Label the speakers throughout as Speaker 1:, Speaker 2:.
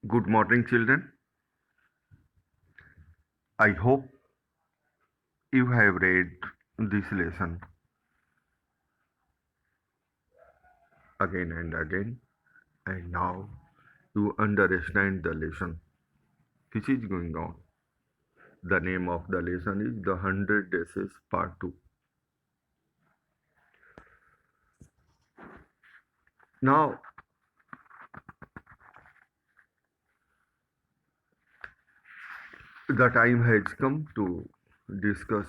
Speaker 1: Good morning, children. I hope you have read this lesson again and again, and now you understand the lesson which is going on. The name of the lesson is The Hundred Dresses Part 2. Now, the time has come to discuss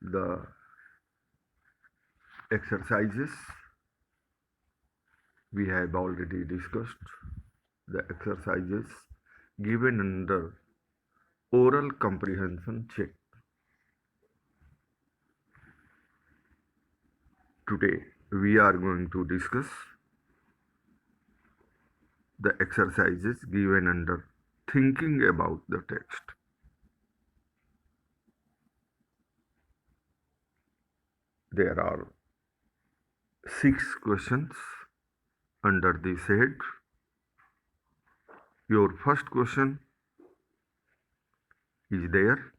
Speaker 1: the exercises. We have already discussed the exercises given under oral comprehension check. Today, we are going to discuss the exercises given under thinking about the text. There are 6 questions under this head. Your first question is there.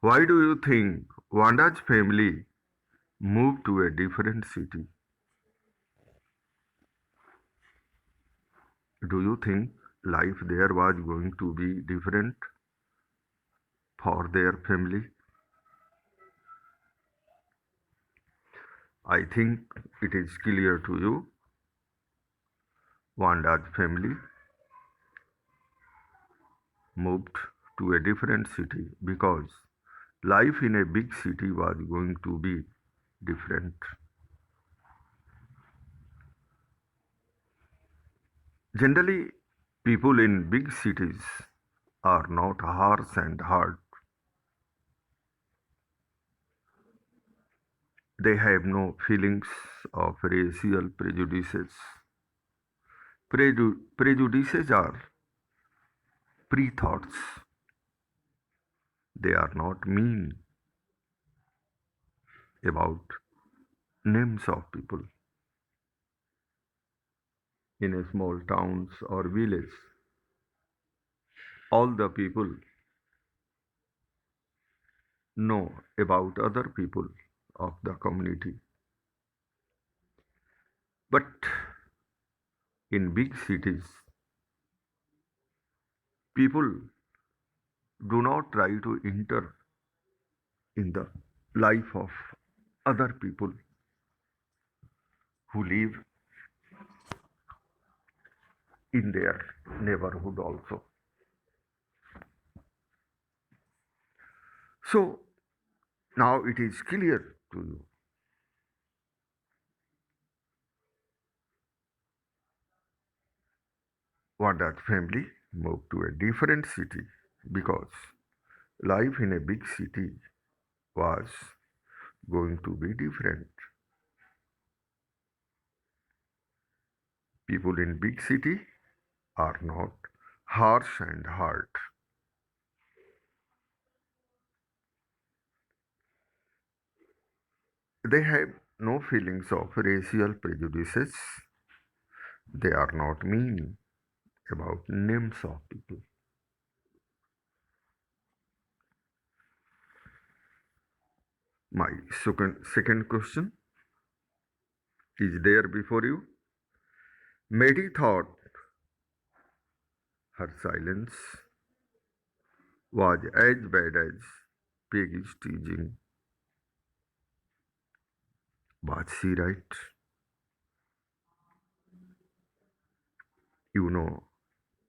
Speaker 1: Why do you think Wanda's family moved to a different city? Do you think life there was going to be different for their family? I think it is clear to you. Wanda's family moved to a different city because life in a big city was going to be different. Generally, people in big cities are not harsh and hard. They have no feelings of racial prejudices. Prejudices are pre-thoughts. They are not mean about names of people. In a small towns or village, all the people know about other people of the community. But in big cities, people do not try to enter in the life of other people who live in their neighborhood also. So now it is clear to you. Wanda's family moved to a different city because life in a big city was going to be different. People in big city are not harsh and hard. They have no feelings of racial prejudices. They are not mean about names of people. My second question is there before you. Mary thought her silence was as bad as Peggy's teasing. Was she right? You know,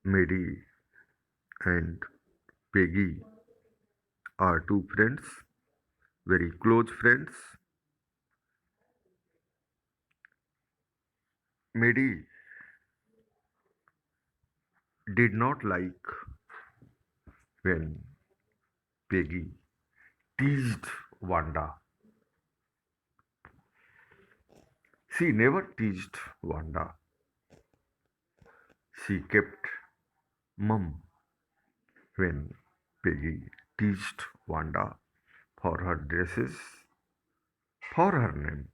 Speaker 1: Mary and Peggy are two friends, very close friends. Mary did not like when Peggy teased Wanda. She never teased Wanda. She kept mum when Peggy teased Wanda for her dresses, for her name.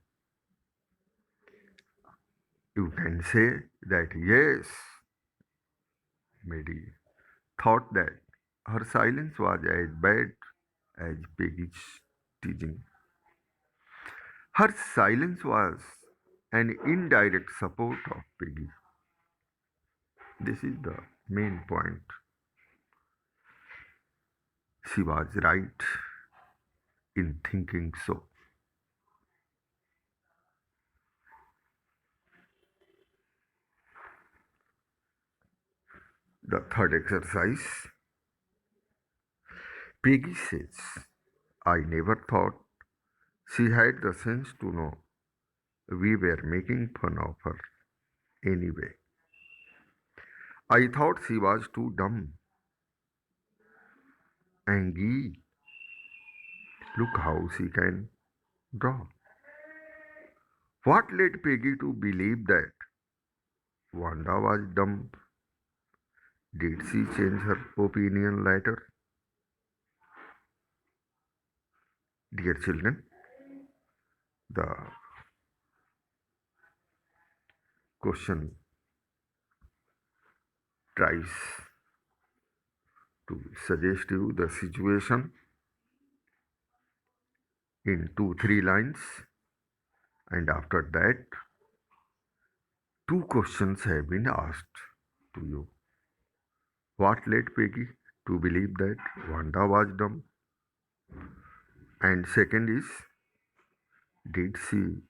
Speaker 1: You can say that yes, Mary thought that her silence was as bad as Peggy's teasing. Her silence was an indirect support of Peggy. This is the main point. She was right in thinking so. The third exercise, Peggy says, I never thought she had the sense to know we were making fun of her anyway. I thought she was too dumb. Angie, look how she can draw. What led Peggy to believe that Wanda was dumb? Did she change her opinion later? Dear children, the question tries to suggest you the situation in 2 3 lines, and after that, two questions have been asked to you. What led Peggy to believe that Wanda was dumb? And second is, did she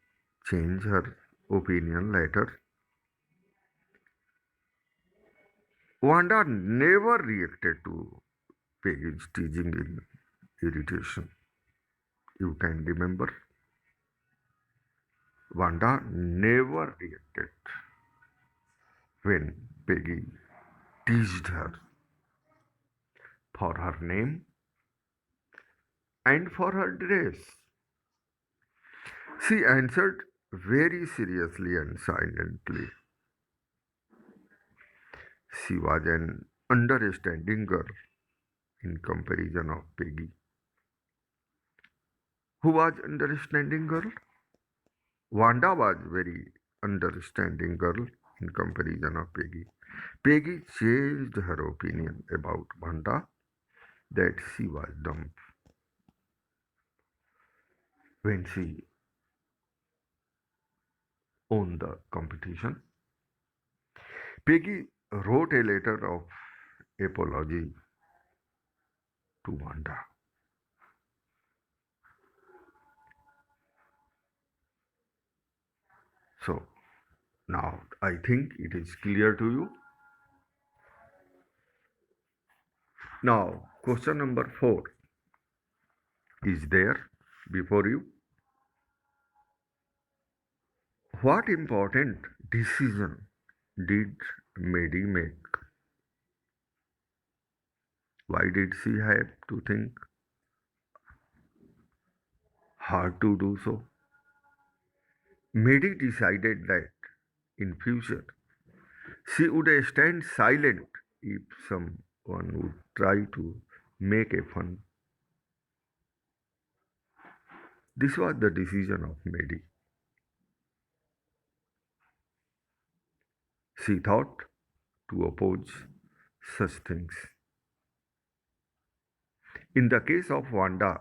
Speaker 1: change her opinion later? Wanda never reacted to Peggy's teasing in irritation. You can remember, Wanda never reacted when Peggy teased her for her name and for her dress. She answered very seriously and silently. She was an understanding girl in comparison of Peggy. Who was understanding girl? Wanda was very understanding girl in comparison of Peggy. Peggy changed her opinion about Wanda that she was dumb when she won the competition. Peggy wrote a letter of apology to Wanda. So now I think it is clear to you. Now, question number 4 is there before you. What important decision did Maddie make? Why did she have to think hard to do so? Maddie decided that in future she would stand silent if someone would try to make a fun. This was the decision of Maddie. She thought to oppose such things. In the case of Wanda,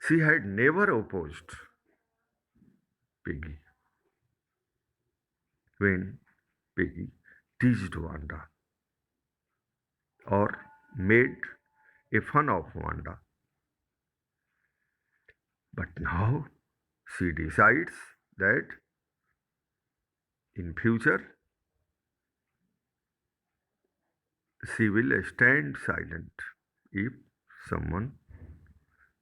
Speaker 1: she had never opposed Peggy when Peggy teased Wanda or made a fun of Wanda. But now she decides that in future she will stand silent if someone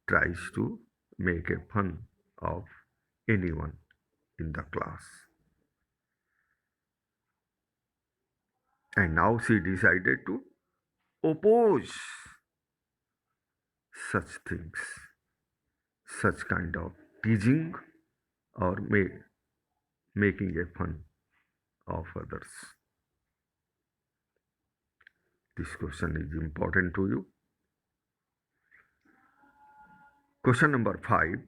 Speaker 1: tries to make a fun of anyone in the class. And now she decided to oppose such things, such kind of teasing or making a fun of others. This question is important to you. Question number 5.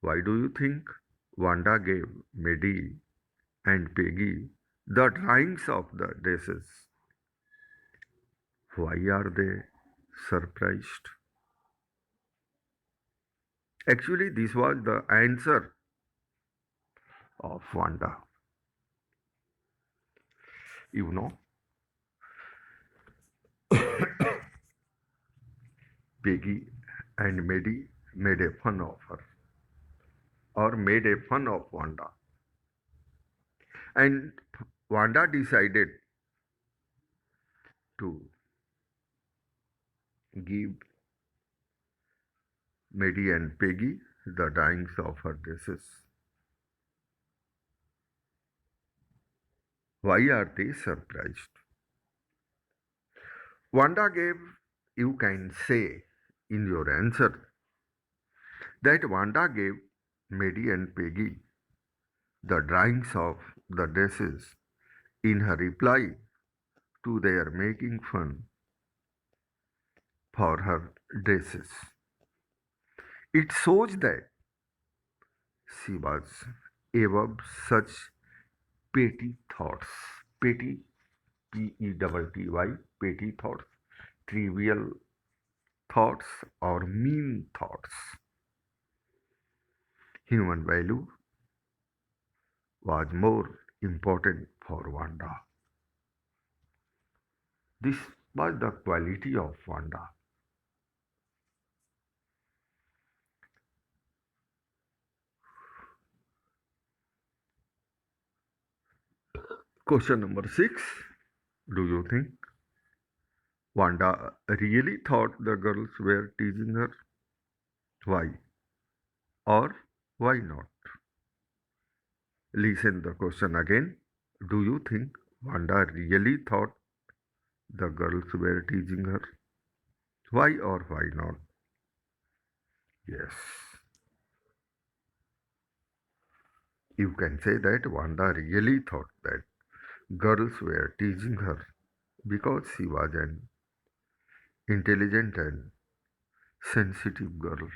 Speaker 1: Why do you think Wanda gave Maddie and Peggy the drawings of the dresses. Why are they surprised? Actually, this was the answer of Wanda. You know, Peggy and Maddie made a fun of her, or made a fun of Wanda. And Wanda decided to give Maddie and Peggy the drawings of her dresses. Why are they surprised? Wanda gave, you can say in your answer, that Wanda gave Maddie and Peggy the drawings of the dresses in her reply to their making fun for her dresses. It shows that she was above such petty thoughts. Petty, Petty, petty thoughts, trivial thoughts, or mean thoughts. Human value was more important for Wanda. This was the quality of Wanda. Question number 6. Do you think Wanda really thought the girls were teasing her? Why? Or why not? Listen the question again. Do you think Wanda really thought the girls were teasing her? Why or why not? Yes. You can say that Wanda really thought that girls were teasing her because she was an intelligent and sensitive girl.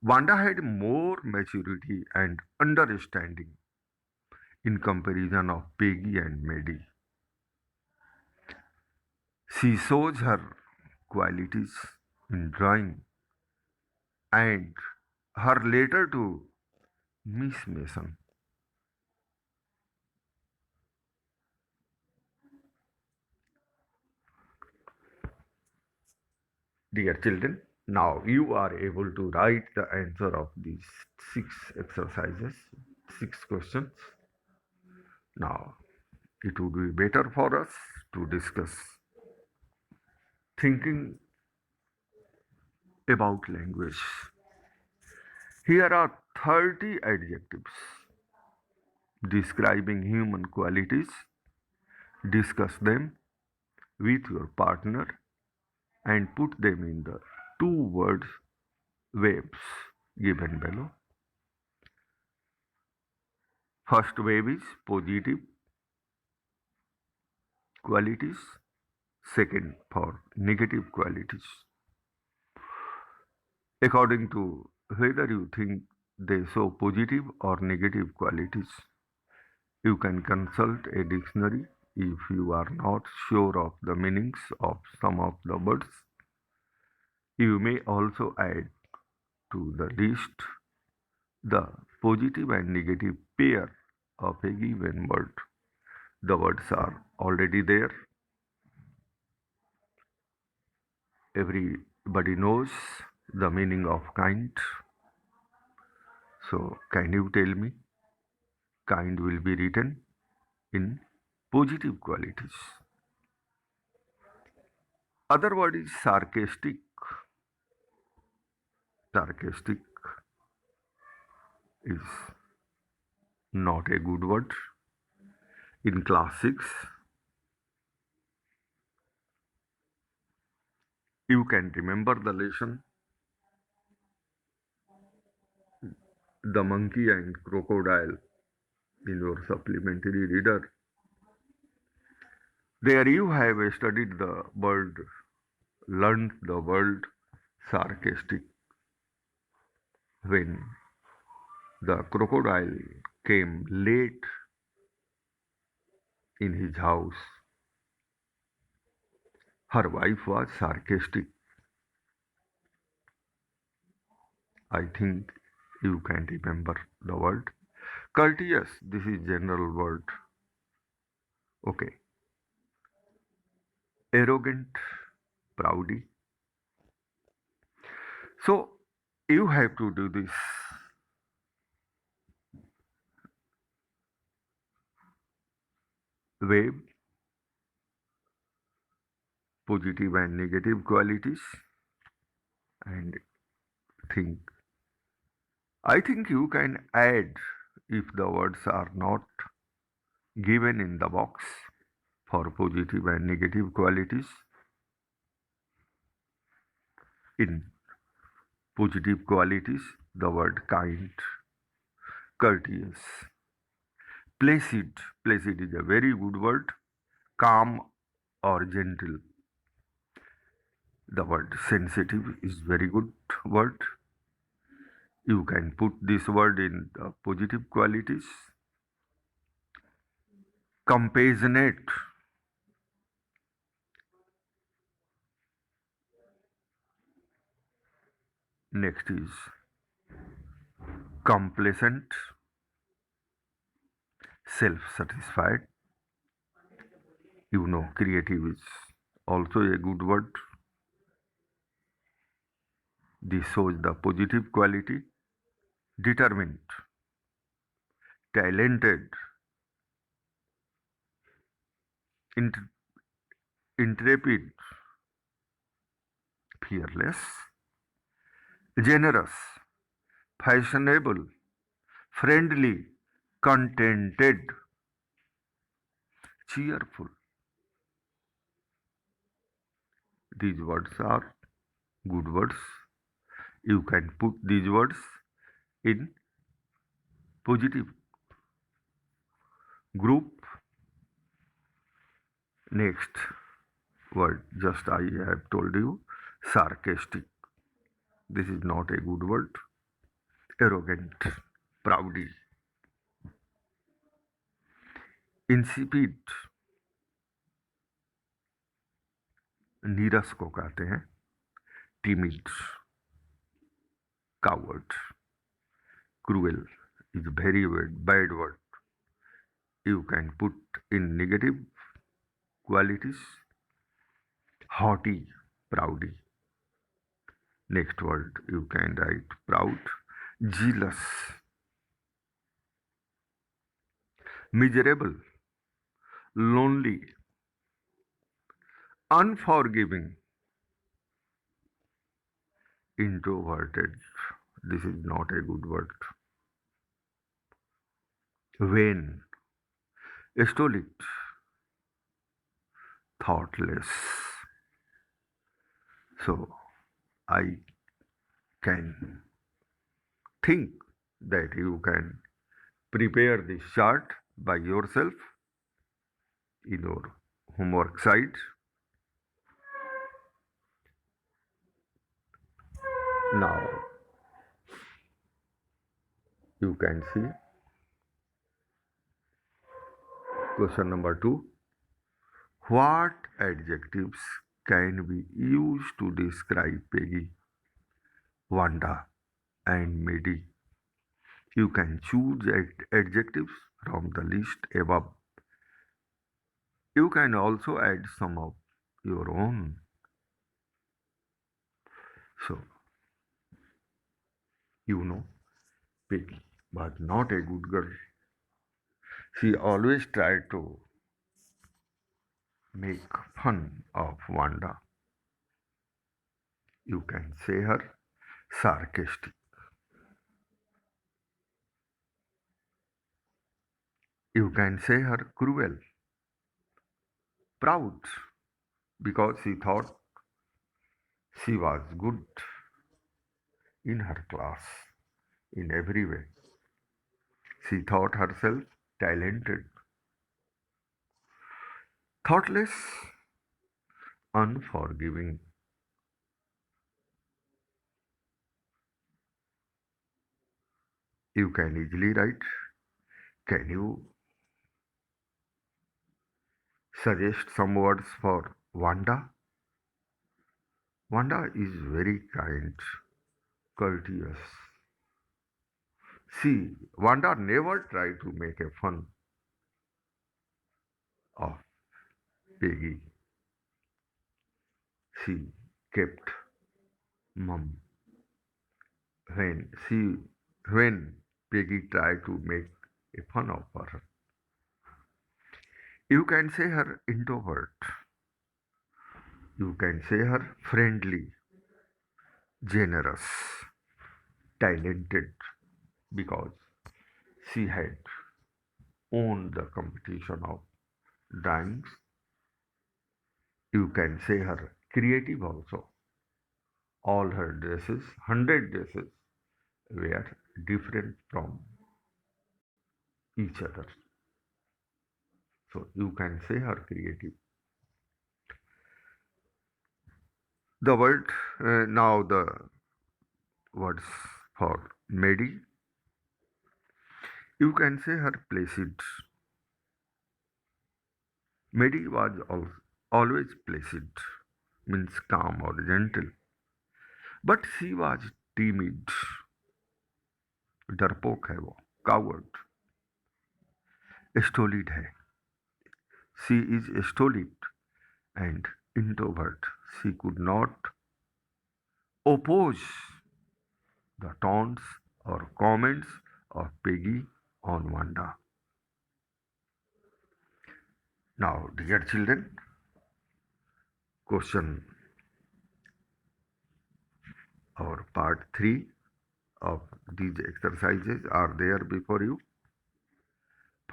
Speaker 1: Wanda had more maturity and understanding in comparison of Peggy and Maddie. She shows her qualities in drawing and her letter to Miss Mason. Dear children, now you are able to write the answer of these 6 exercises, 6 questions. Now, it would be better for us to discuss thinking about language. Here are 30 adjectives describing human qualities. Discuss them with your partner and put them in the two words webs given below. First web is positive qualities, second for negative qualities. According to whether you think they show positive or negative qualities, you can consult a dictionary if you are not sure of the meanings of some of the words. You may also add to the list the positive and negative pair of a given word. The words are already there. Everybody knows the meaning of kind. So, can you tell me? Kind will be written in positive qualities. Other word is sarcastic. Sarcastic is not a good word. In class 6, you can remember the lesson The Monkey and Crocodile in your supplementary reader. There you have studied the word, learned the word sarcastic when the crocodile came late in his house. Her wife was sarcastic. I think you can remember the word. Courteous, this is general word. Okay. Arrogant, proudy. So you have to do this. Web, positive and negative qualities, and think. I think you can add if the words are not given in the box for positive and negative qualities. In positive qualities, the word kind, courteous, placid. Placid is a very good word. Calm or gentle. The word sensitive is very good word. You can put this word in the positive qualities. Compassionate. Next is complacent, self-satisfied. Creative is also a good word. This shows the positive quality. Determined, talented, int- intrepid, fearless, generous, fashionable, friendly, contented, cheerful. These words are good words. You can put these words in positive group. Next word, just I have told you, sarcastic. This is not a good word. Arrogant, proudy, insipid, नीरस को कहते हैं. Timid, coward, cruel is very bad word. You can put in negative qualities. Haughty, proudy. Next word you can write proud, jealous, miserable, lonely, unforgiving, introverted. This is not a good word. Vain, stolid, thoughtless. So I can think that you can prepare this chart by yourself in your homework site. Now you can see question number 2. What adjectives can be used to describe Peggy, Wanda, and Medi? You can choose adjectives from the list above. You can also add some of your own. So, Peggy was not a good girl. She always tried to make fun of Wanda. You can say her sarcastic. You can say her cruel, proud, because she thought she was good in her class in every way. She thought herself talented, thoughtless, unforgiving. You can easily write Can you suggest some words for Wanda? Wanda is very kind, courteous. See, Wanda never tried to make a fun of Peggy. She kept mum when when Peggy tried to make a fun of her. You can say her introvert. You can say her friendly, generous, talented because she had won the competition of drawings. You can say her creative also. All her dresses, 100 dresses, were different from each other. So you can say her creative. The word now the words for Medi. You can say her placid. Medi was always placid, means calm or gentle. But she was timid, डरपोक है वो, coward, stolid है. She is stolid and introvert. She could not oppose the taunts or comments of Peggy on Wanda. Now, dear children, question or part 3 of these exercises are there before you.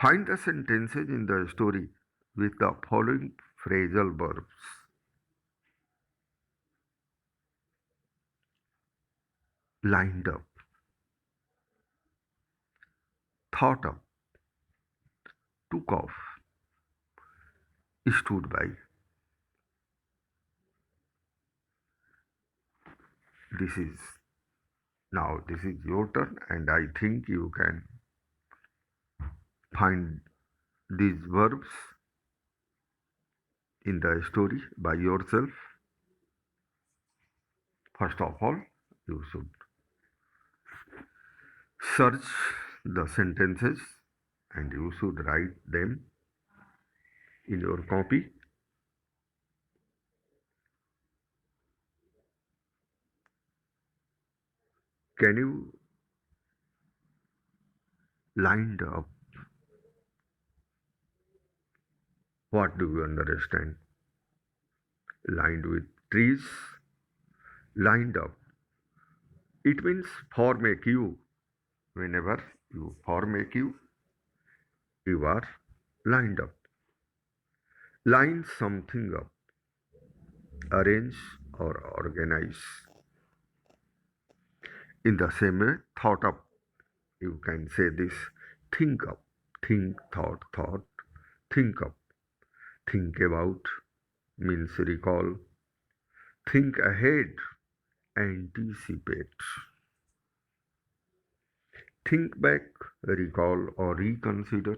Speaker 1: Find the sentences in the story with the following phrasal verbs: lined up, thought up, took off, stood by. This is this is your turn, and I think you can find these verbs in the story by yourself. First of all, you should search the sentences and you should write them in your copy. Can you lined up? What do you understand? Lined with trees, lined up. It means form a queue. Whenever you form a queue, you are lined up. Line something up, arrange or organize. In the same way, thought up. You can say this: think up, think, thought, think up. Think about means recall. Think ahead, anticipate. Think back, recall or reconsider.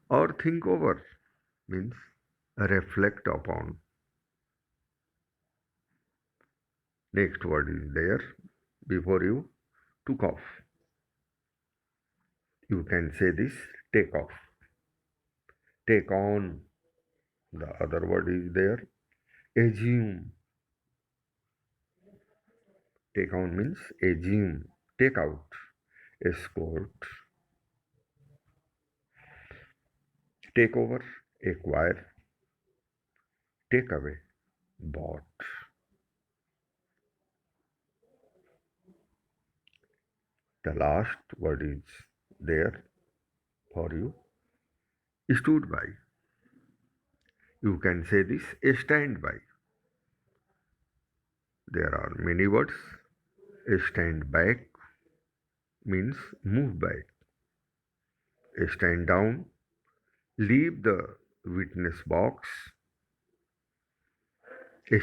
Speaker 1: Or think over means reflect upon. Next word is there before you: took off. You can say this: take off. Take on. The other word is there: assume. Take on means assume. Take out. Escort. Take over. Acquire. Take away. Bought. The last word is there for you: stood by. You can say this: stand by. There are many words. Stand back means move back. Stand down, leave the witness box.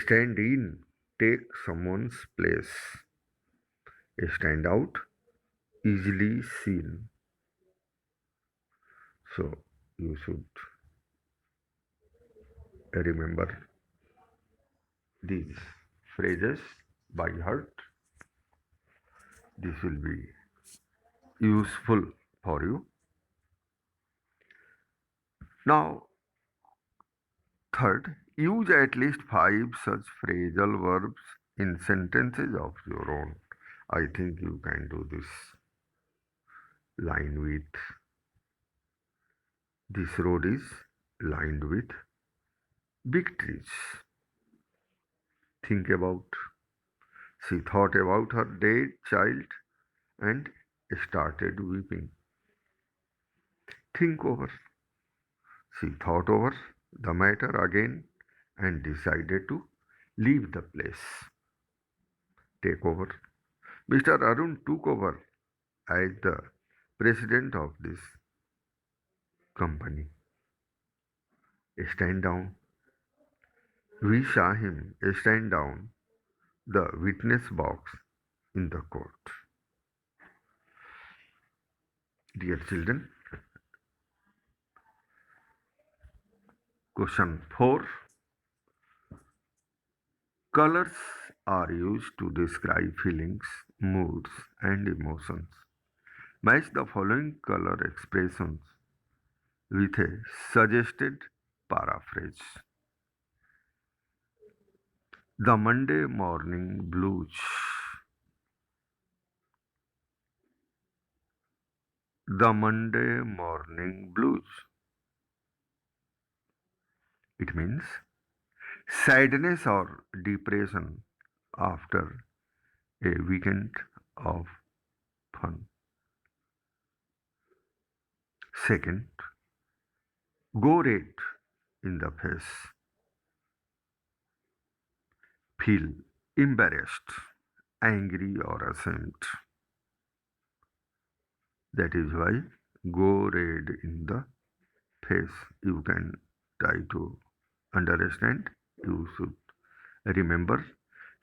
Speaker 1: Stand in, take someone's place. Stand out, easily seen. So you should remember these phrases by heart. This will be useful for you. Now, third, use at least five such phrasal verbs in sentences of your own. I think you can do this line with this road is lined with big trees. Think about she thought about her dead child and started weeping. Think over. She thought over the matter again and decided to leave the place. Take over. Mr. Arun took over as the president of this company. Stand down. We saw him stand down the witness box in the court. Dear children, question 4. Colors are used to describe feelings, moods, and emotions. Match the following color expressions with a suggested paraphrase. The Monday morning blues. The Monday morning blues. It means sadness or depression after a weekend of fun. Second, go red in the face. Feel embarrassed, angry, or ashamed. That is why go red in the face. You can try to understand. You should remember,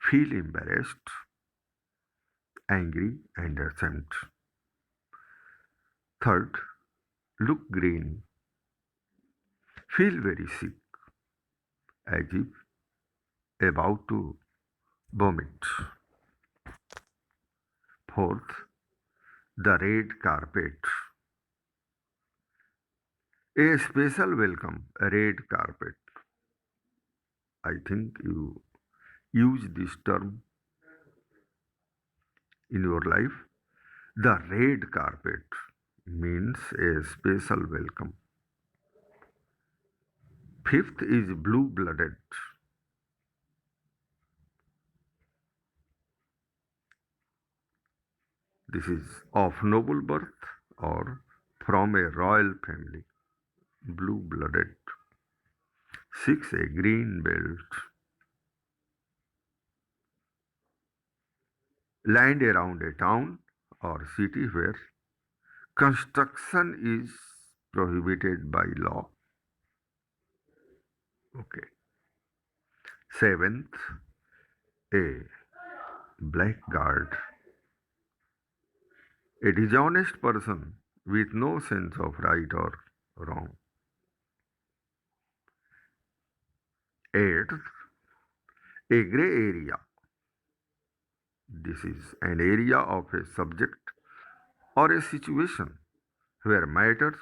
Speaker 1: feel embarrassed, angry, and ashamed. Third, look green. Feel very sick, as if about to vomit. Fourth, the red carpet. A special welcome, a red carpet. I think you use this term in your life. The red carpet means a special welcome. Fifth is blue blooded. This is of noble birth or from a royal family. Blue blooded. Six, a green belt. Land around a town or city where construction is prohibited by law. Okay. Seventh, a blackguard. A dishonest person with no sense of right or wrong. Eighth, a gray area. This is an area of a subject or a situation where matters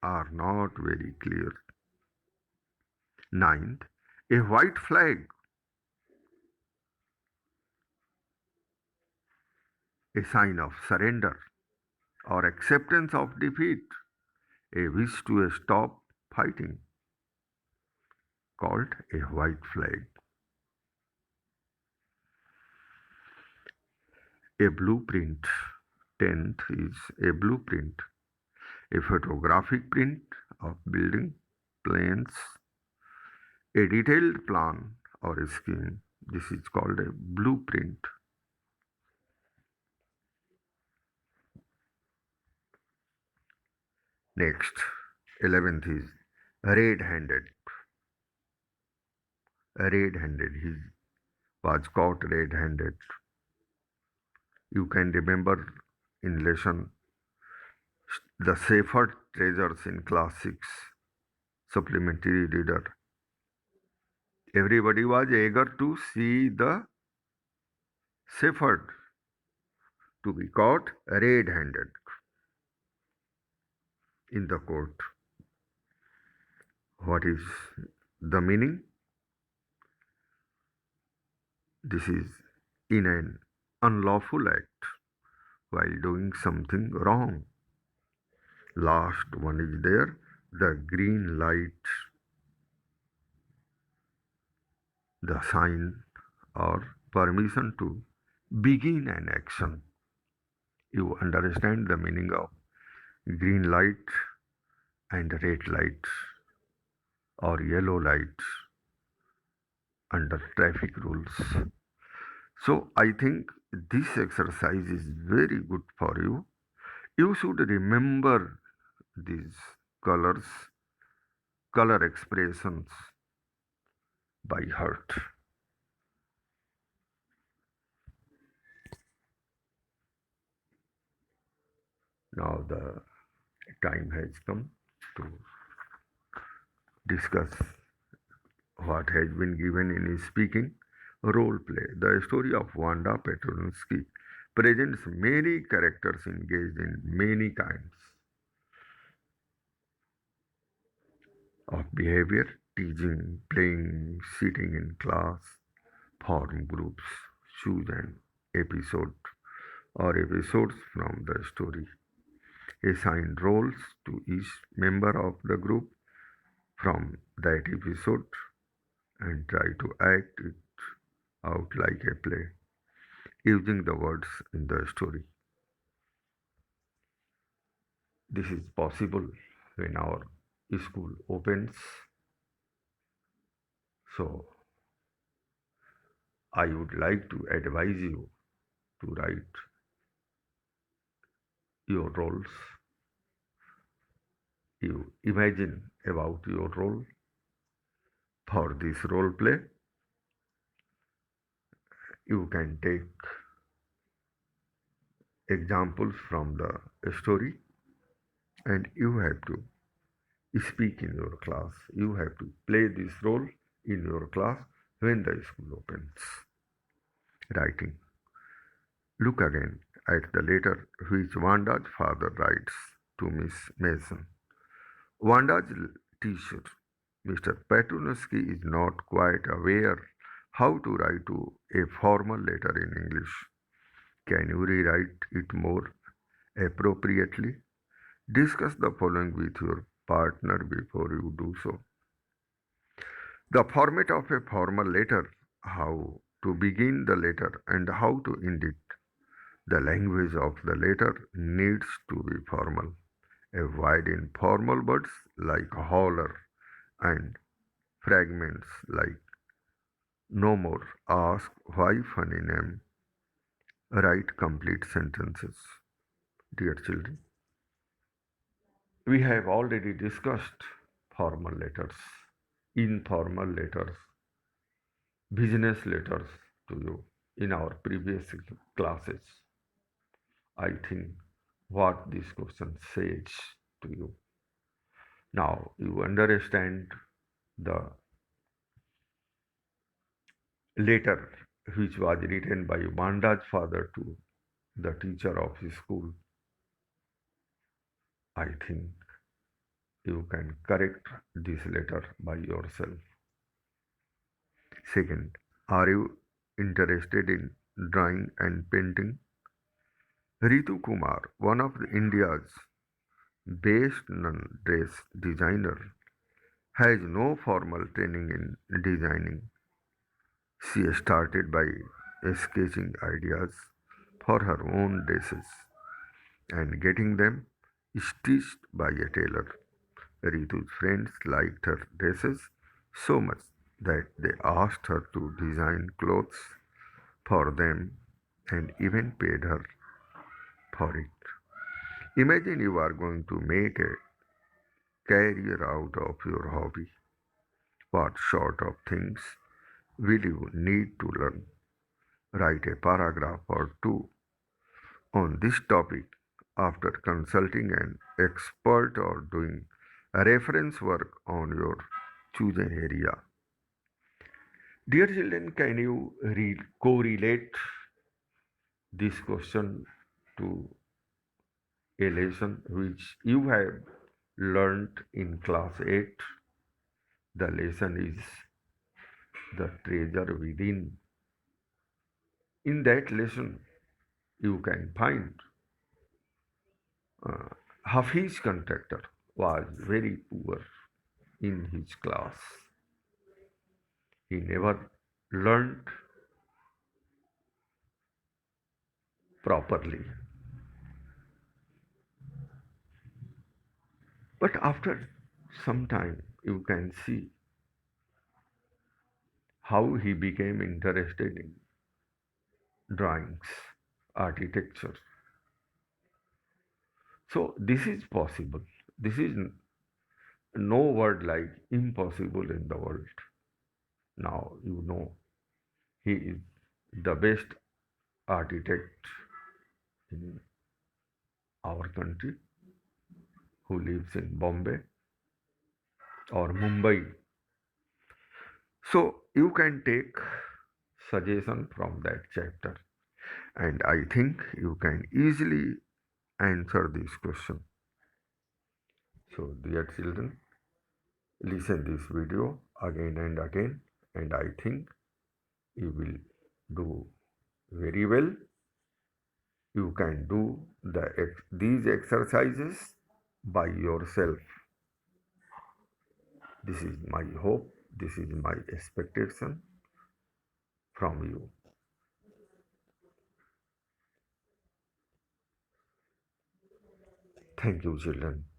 Speaker 1: are not very clear. Ninth, a white flag, a sign of surrender or acceptance of defeat, a wish to stop fighting, called a white flag. A blueprint. Tenth is a blueprint, a photographic print of building plans, a detailed plan or a scheme. This is called a blueprint. Next, 11th is red-handed. Red-handed. He was caught red-handed. You can remember in lesson The Seifert treasures in class 6 supplementary reader. Everybody was eager to see the Seifert to be caught red-handed in the court. What is the meaning? This is in an unlawful act while doing something wrong. Last one is there, the green light, the sign or permission to begin an action. You understand the meaning of green light and red light or yellow light under traffic rules. So I think this exercise is very good for you. You should remember these colors, color expressions by heart. Now the time has come to discuss what has been given in speaking role play. The story of Wanda Petronsky presents many characters engaged in many kinds of behavior, teaching, playing, sitting in class, form groups, choose an episode or episodes from the story. Assign roles to each member of the group from that episode and try to act it out like a play using the words in the story. This is possible when our school opens. So I would like to advise you to write your roles. You imagine about your role for this role play. You can take examples from the story and you have to speak in your class. You have to play this role in your class when the school opens. Writing. Look again at the letter which Wanda's father writes to Miss Mason. Wanda's teacher, Mr. Petunsky, is not quite aware how to write to a formal letter in English. Can you rewrite it more appropriately? Discuss the following with your partner before you do so. The format of a formal letter, how to begin the letter and how to end it. The language of the letter needs to be formal. Avoid informal words like holler and fragments like no more. Ask why funny name. Write complete sentences. Dear children, we have already discussed formal letters, informal letters, business letters to you in our previous classes. I think what this question says to you. Now you understand the letter which was written by Wanda's father to the teacher of his school. I think you can correct this letter by yourself. Second, are you interested in drawing and painting? Ritu Kumar, one of India's best non-dress designer, has no formal training in designing. She started by sketching ideas for her own dresses and getting them stitched by a tailor. Ritu's friends liked her dresses so much that they asked her to design clothes for them and even paid her for it. Imagine you are going to make a career out of your hobby. What sort of things will you need to learn? Write a paragraph or two on this topic after consulting an expert or doing reference work on your chosen area. Dear children, can you correlate this question to a lesson which you have learned in class 8? The lesson is the treasure within. In that lesson, you can find uh, Hafiz contractor was very poor in his class. He never learned properly. But after some time, you can see how he became interested in drawings, architecture. So this is possible. This is no word like impossible in the world. Now you know he is the best architect in our country who lives in Bombay or Mumbai. So you can take suggestion from that chapter, and I think you can easily answer this question. So dear children, listen this video again and again, and I think you will do very well. You can do these exercises by yourself. This is my hope. This is my expectation from you. Thank you, children.